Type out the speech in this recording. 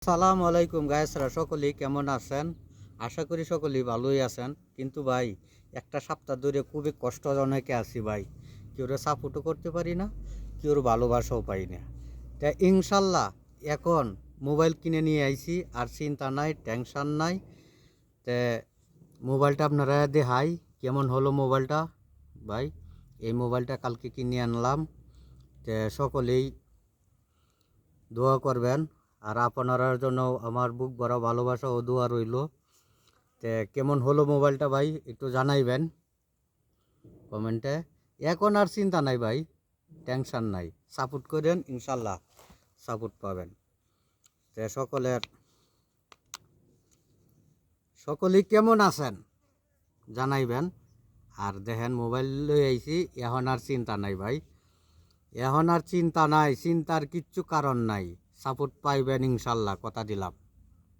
আসসালামু আলাইকুম গায়েসরা, সকলেই কেমন আছেন? আশা করি সকলেই ভালোই আছেন। কিন্তু ভাই, একটা সপ্তাহ ধরে খুবই কষ্টজনকে আছি ভাই। কেউ সাপোর্টও করতে পারি না, কেউ ভালোবাসাও পাই না। তা ইনশাল্লাহ এখন মোবাইল কিনে নিয়ে আইছি, আর চিন্তা নাই, টেনশন নাই। তে মোবাইলটা আপনারা দেখাই কেমন হলো মোবাইলটা ভাই। এই মোবাইলটা কালকে কিনে আনলাম। তে সকলেই দোয়া করবেন, আর আপনার জন্য আমার বুক ভরা ভালোবাসা ও দোয়া রইল। তে কেমন হলো মোবাইলটা ভাই একটু জানাইবেন কমেন্টে। এখন আর চিন্তা নাই ভাই, টেনশন নাই, সাপোর্ট করেন, ইনশাল্লাহ সাপোর্ট পাবেন। তে সকলেই কেমন আছেন জানাইবেন। আর দেখেন মোবাইল লই আইছি, এখন আর চিন্তা নাই ভাই, এখন আর চিন্তা নাই, চিন্তার কিচ্ছু কারণ নাই। সাপোর্ট পাইবেন ইনশাল্লাহ, কথা দিলাম।